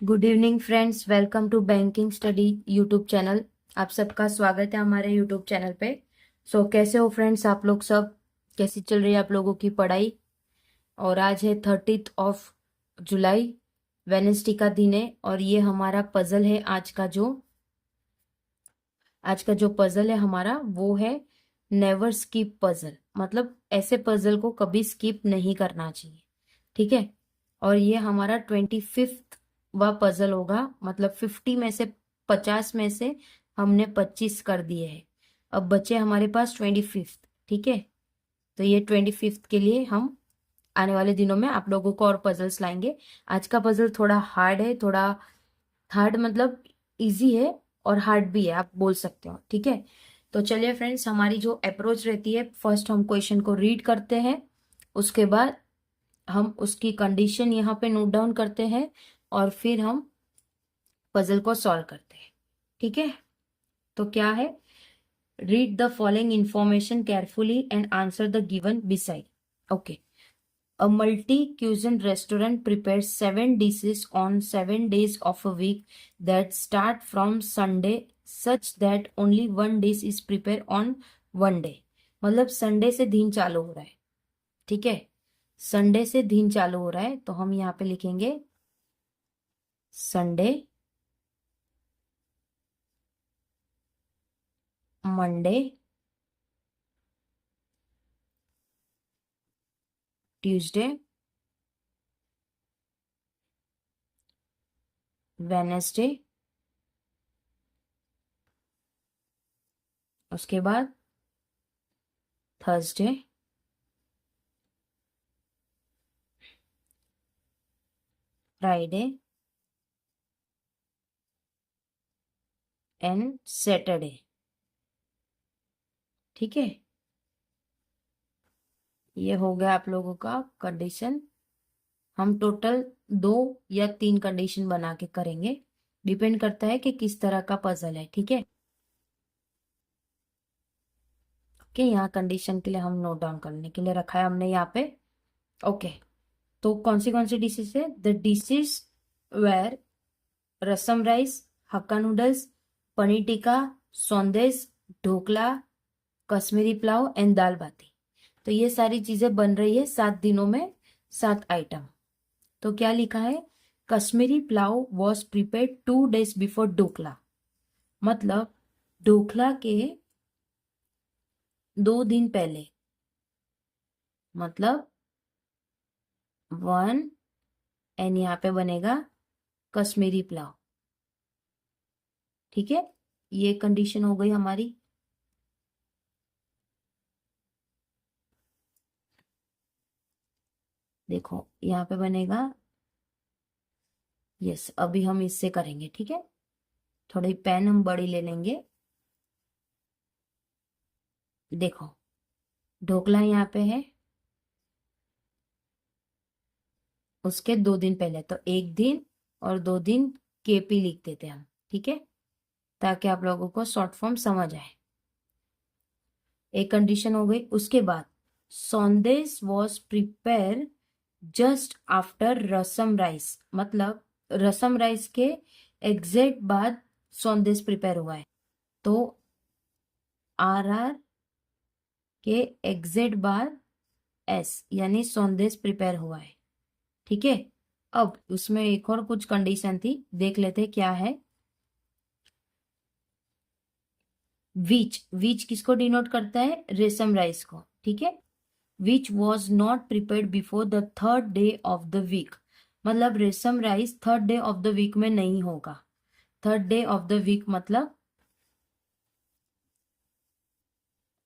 Good evening friends, welcome to banking study YouTube channel. आप सबका स्वागत है हमारे यूट्यूब चैनल पे। कैसे हो फ्रेंड्स आप लोग सब? कैसी चल रही है आप लोगों की पढ़ाई? और आज है 30 जुलाई, वेनेसडे का दिन है। और ये हमारा पजल है आज का जो पजल है हमारा वो है नेवर स्किप पजल। मतलब ऐसे पजल को कभी स्किप नहीं करना चाहिए, ठीक है। और ये हमारा 25th वा पजल होगा। मतलब 50 में से 50 में से हमने 25 कर दिए हैं। अब बचे हमारे पास 25th, ठीक है। तो ये 25th के लिए हम आने वाले दिनों में आप लोगों को और पजल्स लाएंगे। आज का पजल थोड़ा हार्ड है, थोड़ा हार्ड मतलब इजी है और हार्ड भी है, आप बोल सकते हो, ठीक है। तो चलिए फ्रेंड्स, हमारी जो अप्रोच रहती है, फर्स्ट हम क्वेश्चन को रीड करते हैं, उसके बाद हम उसकी कंडीशन यहाँ पे नोट डाउन करते हैं और फिर हम पजल को सॉल्व करते हैं, ठीक है। तो क्या है, read the following information carefully and answer the given beside. Okay, a multi-cuisine restaurant prepares 7 dishes on 7 days of a week that start from Sunday, such that only one dish is prepared on one day। मतलब Sunday से दिन चालू हो रहा है, ठीक है। Sunday से दिन चालू हो रहा है तो हम यहाँ पे लिखेंगे संडे, मंडे, ट्यूसडे, वेनेसडे, उसके बाद थर्सडे, फ्राइडे एंड सैटरडे, ठीक है। ये हो गया आप लोगों का कंडीशन। हम टोटल 2 या 3 कंडीशन बना के करेंगे, डिपेंड करता है कि किस तरह का पजल है, ठीक है। ओके, यहाँ कंडीशन के लिए हम नोट डाउन करने के लिए रखा है हमने यहाँ पे। ओके, तो कौन सी डिशेस है? The dishes were rasam rice, hakka noodles, paneer tikka, sandesh, dhokla, Kashmiri pulao and dal baati. तो ये सारी चीजें बन रही है 7 दिनों में, 7 आइटम। तो क्या लिखा है, Kashmiri pulao was prepared 2 days before dhokla. मतलब ढोकला के 2 दिन पहले, मतलब 1, एंड यहाँ पे बनेगा कश्मीरी पुलाव, ठीक है। ये कंडीशन हो गई हमारी। देखो यहाँ पे बनेगा, यस, अभी हम इससे करेंगे, ठीक है। थोड़ी पेन हम बड़ी ले लेंगे। देखो ढोकला यहाँ पे है, उसके 2 दिन पहले, तो 1 दिन और 2 दिन केपी लिख देते हम, ठीक है, ताकि आप लोगों को शॉर्ट फॉर्म समझ आए। एक कंडीशन हो गई। उसके बाद sandesh was prepare just after rasam rice. मतलब रसम राइस के एग्जैक्ट बाद सौंदेश प्रिपेयर हुआ है। तो आर के एग्जैक्ट बाद एस, यानी सौंदेश प्रिपेयर हुआ है, ठीक है। अब उसमें एक और कुछ कंडीशन थी, देख लेते क्या है। विच किसको डिनोट करता है? रेशम राइस को, ठीक है। Which was not prepared before the 3rd day of the week. मतलब rasam rice 3rd day of the week में नहीं होगा। 3rd day of the week मतलब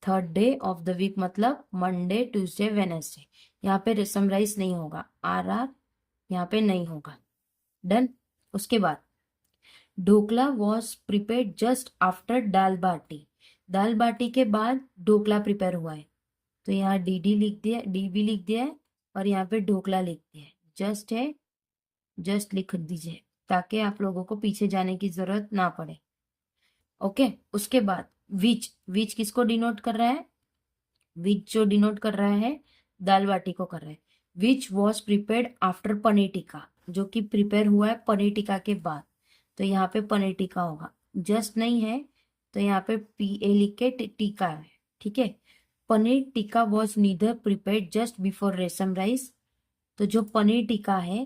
3rd day of the week मतलब मंडे, ट्यूसडे, वेनेसडे। यहाँ पे रेशम राइस नहीं होगा, आर यहाँ पे नहीं होगा। डन। उसके बाद dhokla was prepared just after dal baati. दाल बाटी के बाद ढोकला प्रिपेयर हुआ है, तो यहाँ डी लिख दिया, डी भी लिख दिया है, और यहाँ पे ढोकला लिख दिया है। जस्ट है, जस्ट लिख दीजिए ताकि आप लोगों को पीछे जाने की जरूरत ना पड़े। ओके, उसके बाद विच किसको डिनोट कर रहा है? विच जो डिनोट कर रहा है दाल बाटी को कर रहा है। Which was prepared after paneer tikka. जो कि प्रिपेयर हुआ है पनीर टिक्का के बाद, तो यहाँ पे पनीर टिक्का होगा। जस्ट नहीं है तो यहाँ पे PA लिख के टिक्का है, ठीक है। Paneer tikka was neither prepared just before रेशम राइस। तो जो पनीर टिक्का है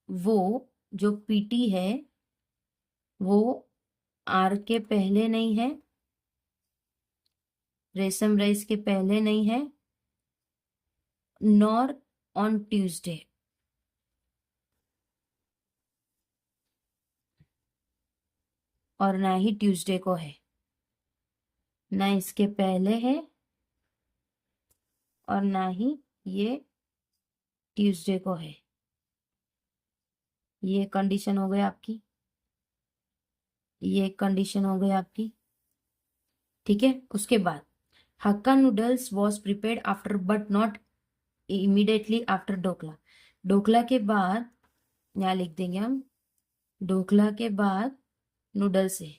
वो, जो PT है वो R के पहले नहीं है, रेशम राइस के पहले नहीं है, नॉर ऑन ट्यूसडे, और ना ही ट्यूसडे को है, ना इसके पहले है और ना ही ये ट्यूसडे को है। ये कंडीशन हो गई आपकी, ये कंडीशन हो गई आपकी, ठीक है। उसके बाद hakka noodles was prepared after but not immediately after dhokla. Dhokla के बाद यहाँ लिख देंगे हम, ढोकला के बाद नूडल्स है,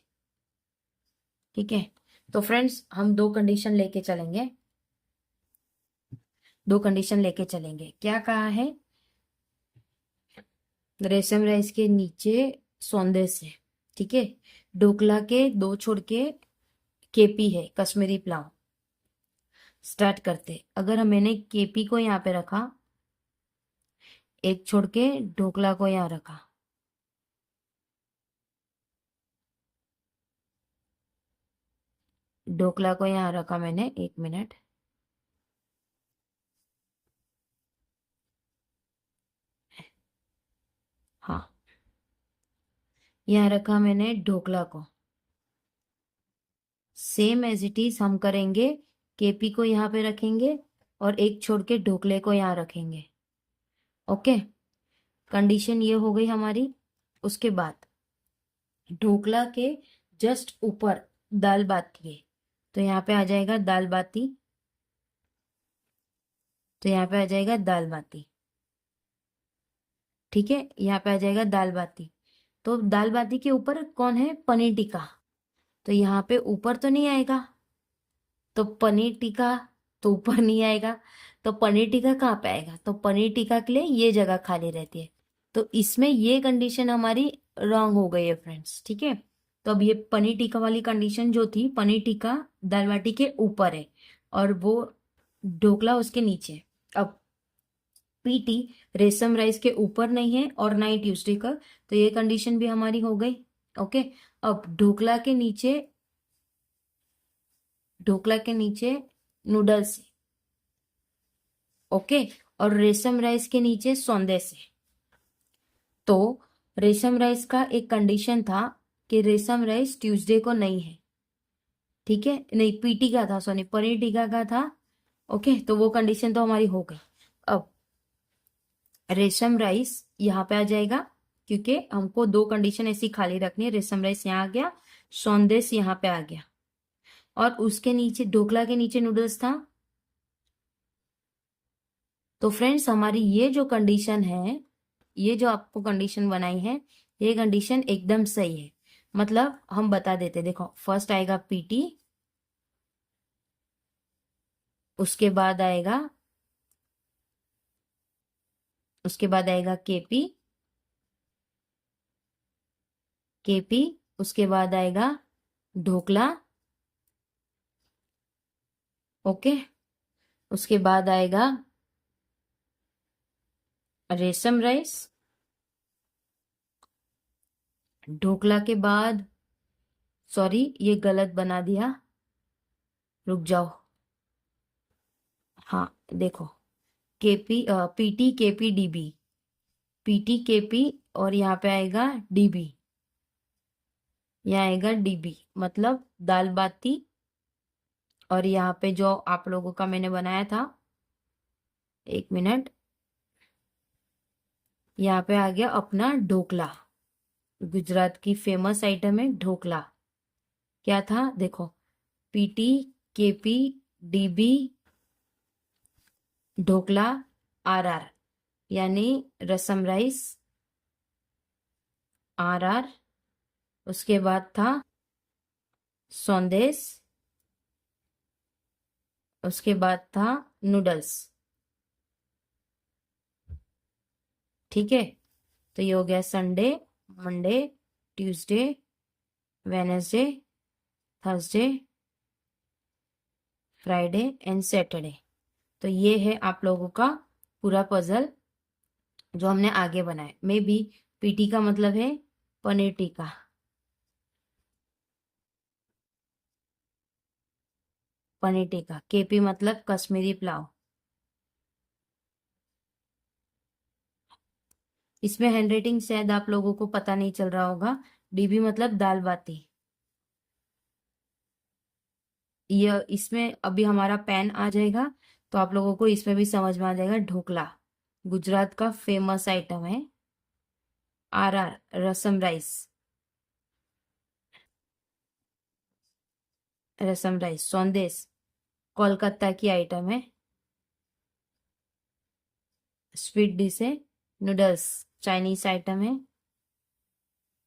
ठीक है। तो फ्रेंड्स हम दो कंडीशन लेके चलेंगे, दो कंडीशन लेके चलेंगे। क्या कहा है, रेशम राइस के नीचे सौंदेश है, ठीक है। ढोकला के दो छोड़ के KP है, कश्मीरी पुलाव। स्टार्ट करते, अगर मैंने KP को यहाँ पे रखा, एक छोड़ के ढोकला को यहाँ रखा, ढोकला को यहाँ रखा मैंने, एक मिनट, हाँ, यहाँ रखा मैंने ढोकला को। सेम एज इट इज हम करेंगे, KP को यहाँ पे रखेंगे और एक छोड़ के ढोकले को यहाँ रखेंगे, ओके। कंडीशन ये हो गई हमारी। उसके बाद ढोकला के जस्ट ऊपर दाल बाटी है, तो यहाँ पे आ जाएगा दाल बाटी, तो यहाँ पे आ जाएगा दाल बाटी, ठीक है। यहाँ पे आ जाएगा दाल बाटी। तो दाल बाटी के ऊपर कौन है, पनीर टिक्का, तो यहाँ पे ऊपर तो नहीं आएगा, तो पनीर टिक्का तो ऊपर नहीं आएगा, तो पनीर टिक्का कहाँ पे आएगा, तो पनीर टिक्का के लिए ये जगह खाली रहती है। तो इसमें ये कंडीशन हमारी रॉन्ग हो गई है फ्रेंड्स, ठीक है। तो अब ये पनीर टिक्का वाली कंडीशन जो थी, पनीर टिक्का दाल बाटी के ऊपर है और वो ढोकला उसके नीचे है। अब PT रेशम राइस के ऊपर नहीं है और ना ही ट्यूसडे का, तो ये कंडीशन भी हमारी हो गई, ओके। अब ढोकला के नीचे, ढोकला के नीचे नूडल्स है, ओके, और रेशम राइस के नीचे सौंदेश है। तो रेशम राइस का एक कंडीशन था कि रेशम राइस ट्यूसडे को नहीं है, ठीक है, नहीं PT का था, सॉरी पनीर टिक्का का था, ओके। तो वो कंडीशन तो हमारी हो गई। अब रेशम राइस यहाँ पे आ जाएगा, क्योंकि हमको दो कंडीशन ऐसी खाली रखनी है। रेशम राइस यहाँ आ गया, सौंदेश यहाँ पे आ गया, और उसके नीचे ढोकला के नीचे नूडल्स था। तो फ्रेंड्स हमारी ये जो कंडीशन है, ये जो आपको कंडीशन बनाई है, ये कंडीशन एकदम सही है। मतलब हम बता देते, देखो फर्स्ट आएगा PT, उसके बाद आएगा, उसके बाद आएगा KP, उसके बाद आएगा ढोकला, ओके। उसके बाद आएगा रेशम राइस, ढोकला के बाद, सॉरी ये गलत बना दिया, रुक जाओ, हाँ देखो, PT KP DB, PT KP, और यहाँ पे आएगा DB, यहाँ आएगा DB, मतलब दाल बाटी। और यहाँ पे जो आप लोगों का मैंने बनाया था, एक मिनट, यहाँ पे आ गया अपना ढोकला, गुजरात की फेमस आइटम है ढोकला। क्या था देखो, PT KP DB dhokla RR, यानी रसम राइस RR, उसके बाद था सौंदेश, उसके बाद था नूडल्स, ठीक है। तो ये हो गया Sunday, Monday, Tuesday, Wednesday, Thursday, Friday and Saturday. तो ये है आप लोगों का पूरा पजल जो हमने आगे बनाया। मे बी पीटी का मतलब है पनीर टिक्का, पनीर टिक्का। केपी मतलब कश्मीरी पुलाव। इसमें हैंडराइटिंग शायद आप लोगों को पता नहीं चल रहा होगा। डीबी मतलब दाल बाटी। ये इसमें अभी हमारा पैन आ जाएगा तो आप लोगों को इसमें भी समझ में आ जाएगा। ढोकला गुजरात का फेमस आइटम है। Or rasam rice, rasam rice. Sandesh Kolkata की आइटम है, स्वीट डिश है। नूडल्स चाइनीस आइटम है,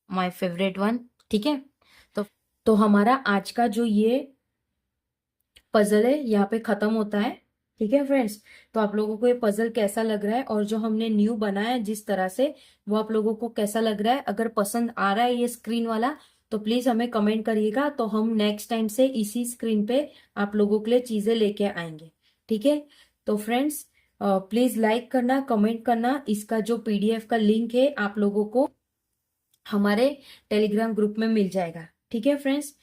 माय फेवरेट वन। ठीक है, तो हमारा आज का जो ये पजल है यहाँ पे खत्म होता है। ठीक है फ्रेंड्स, तो आप लोगों को ये पजल कैसा लग रहा है और जो हमने न्यू बनाया है जिस तरह से, वो आप लोगों को कैसा लग रहा है? अगर पसंद आ रहा है ये स्क्रीन वाला तो प्लीज हमें कमेंट करिएगा, तो हम नेक्स्ट टाइम से इसी स्क्रीन पे आप लोगों के लिए चीजें लेके आएंगे। ठीक है, तो फ्रेंड्स प्लीज लाइक करना, कमेंट करना। इसका जो पीडीएफ का लिंक है आप लोगों को हमारे टेलीग्राम ग्रुप में मिल जाएगा। ठीक है फ्रेंड्स,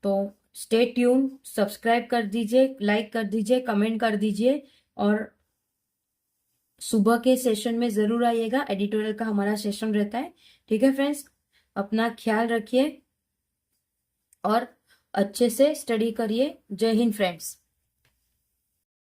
तो स्टे ट्यून, सब्सक्राइब कर दीजिए, लाइक कर दीजिए, कमेंट कर दीजिए और सुबह के सेशन में जरूर आइएगा। एडिटोरियल का हमारा सेशन रहता है। ठीक है फ्रेंड्स, अपना ख्याल रखिए और अच्छे से स्टडी करिए। जय हिंद फ्रेंड्स।